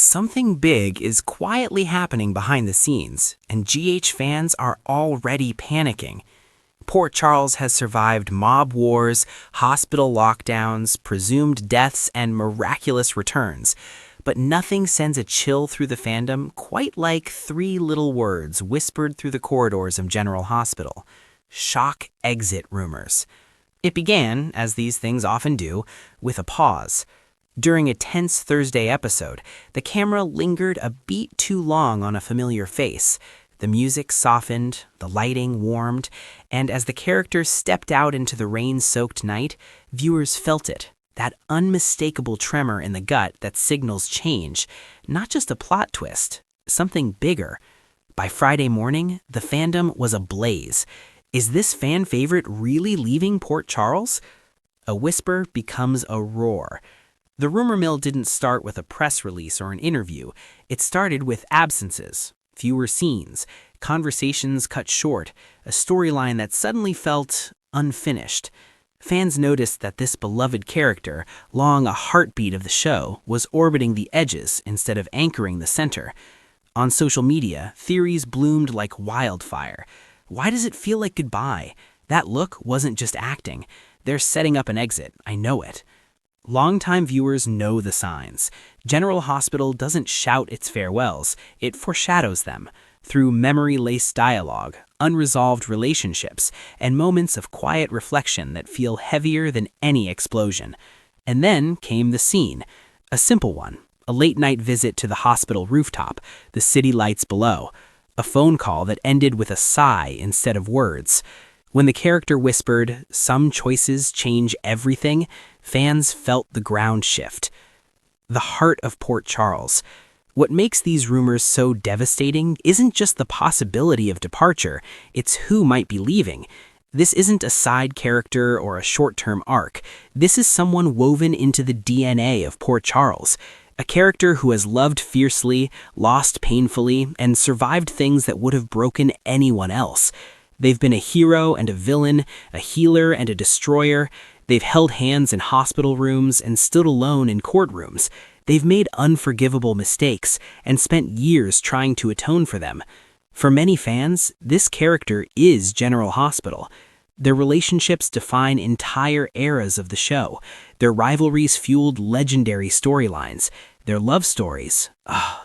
Something big is quietly happening behind the scenes, and GH fans are already panicking. Port Charles has survived mob wars, hospital lockdowns, presumed deaths, and miraculous returns. But nothing sends a chill through the fandom quite like three little words whispered through the corridors of General Hospital: shock exit rumors. It began, as these things often do, with a pause. During a tense Thursday episode, the camera lingered a beat too long on a familiar face. The music softened, the lighting warmed, and as the characters stepped out into the rain-soaked night, viewers felt it, that unmistakable tremor in the gut that signals change, not just a plot twist, something bigger. By Friday morning, the fandom was ablaze. Is this fan favorite really leaving Port Charles? A whisper becomes a roar. The rumor mill didn't start with a press release or an interview. It started with absences, fewer scenes, conversations cut short, a storyline that suddenly felt unfinished. Fans noticed that this beloved character, long a heartbeat of the show, was orbiting the edges instead of anchoring the center. On social media, theories bloomed like wildfire. Why does it feel like goodbye? That look wasn't just acting. They're setting up an exit, I know it. Longtime viewers know the signs. General Hospital doesn't shout its farewells, it foreshadows them. Through memory-laced dialogue, unresolved relationships, and moments of quiet reflection that feel heavier than any explosion. And then came the scene. A simple one. A late-night visit to the hospital rooftop, the city lights below. A phone call that ended with a sigh instead of words. When the character whispered, "Some choices change everything," fans felt the ground shift. The heart of Port Charles. What makes these rumors so devastating isn't just the possibility of departure, it's who might be leaving. This isn't a side character or a short-term arc. This is someone woven into the DNA of Port Charles. A character who has loved fiercely, lost painfully, and survived things that would have broken anyone else. They've been a hero and a villain, a healer and a destroyer. They've held hands in hospital rooms and stood alone in courtrooms. They've made unforgivable mistakes and spent years trying to atone for them. For many fans, this character is General Hospital. Their relationships define entire eras of the show. Their rivalries fueled legendary storylines. Their love stories,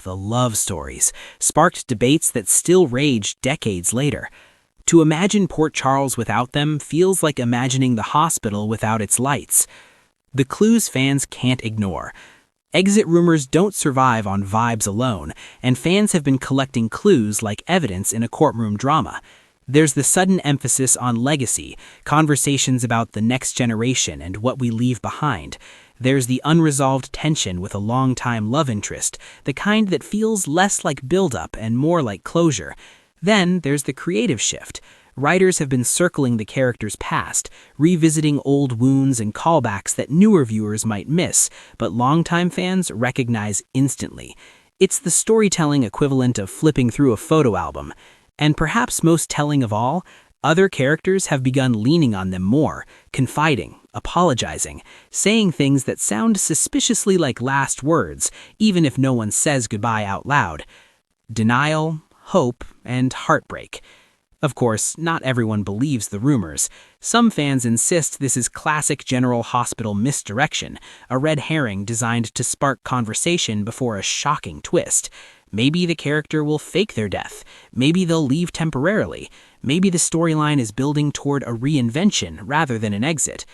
the love stories, sparked debates that still rage decades later. To imagine Port Charles without them feels like imagining the hospital without its lights. The clues fans can't ignore. Exit rumors don't survive on vibes alone, and fans have been collecting clues like evidence in a courtroom drama. There's the sudden emphasis on legacy, conversations about the next generation and what we leave behind. There's the unresolved tension with a long-time love interest, the kind that feels less like build-up and more like closure. Then there's the creative shift. Writers have been circling the character's past, revisiting old wounds and callbacks that newer viewers might miss, but longtime fans recognize instantly. It's the storytelling equivalent of flipping through a photo album. And perhaps most telling of all, other characters have begun leaning on them more, confiding, apologizing, saying things that sound suspiciously like last words, even if no one says goodbye out loud. Denial, hope, and heartbreak. Of course, not everyone believes the rumors. Some fans insist this is classic General Hospital misdirection, a red herring designed to spark conversation before a shocking twist. Maybe the character will fake their death. Maybe they'll leave temporarily. Maybe the storyline is building toward a reinvention rather than an exit.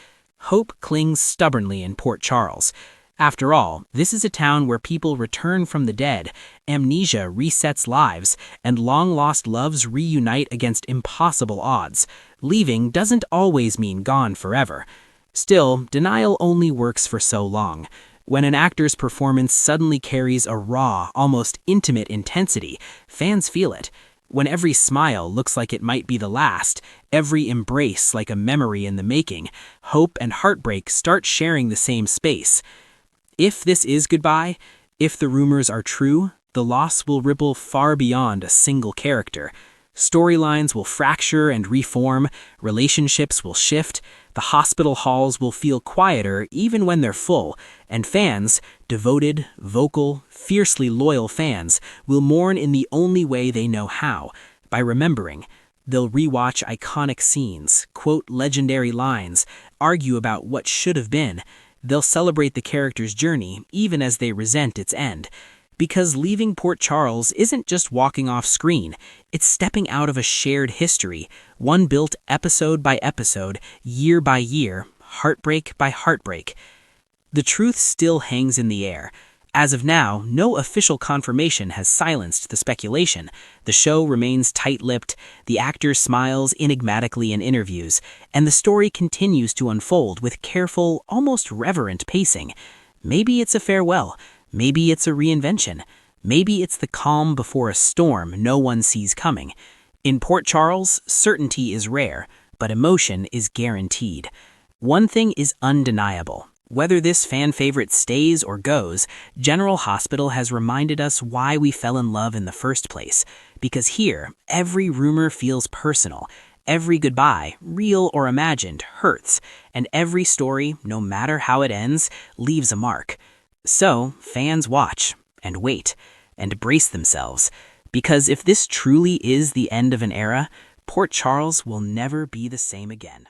Hope clings stubbornly in Port Charles. After all, this is a town where people return from the dead, amnesia resets lives, and long-lost loves reunite against impossible odds. Leaving doesn't always mean gone forever. Still, denial only works for so long. When an actor's performance suddenly carries a raw, almost intimate intensity, fans feel it. When every smile looks like it might be the last, every embrace like a memory in the making, hope and heartbreak start sharing the same space. If this is goodbye, if the rumors are true, the loss will ripple far beyond a single character. Storylines will fracture and reform, relationships will shift, the hospital halls will feel quieter even when they're full, and fans, devoted, vocal, fiercely loyal fans, will mourn in the only way they know how, by remembering. They'll rewatch iconic scenes, quote legendary lines, argue about what should have been. They'll celebrate the character's journey even as they resent its end. Because leaving Port Charles isn't just walking off screen, it's stepping out of a shared history, one built episode by episode, year by year, heartbreak by heartbreak. The truth still hangs in the air. As of now, no official confirmation has silenced the speculation. The show remains tight-lipped, the actor smiles enigmatically in interviews, and the story continues to unfold with careful, almost reverent pacing. Maybe it's a farewell. Maybe it's a reinvention. Maybe it's the calm before a storm no one sees coming. In Port Charles, certainty is rare, but emotion is guaranteed. One thing is undeniable. Whether this fan favorite stays or goes, General Hospital has reminded us why we fell in love in the first place. Because here, every rumor feels personal. Every goodbye, real or imagined, hurts. And every story, no matter how it ends, leaves a mark. So, fans watch, and wait, and brace themselves. Because if this truly is the end of an era, Port Charles will never be the same again.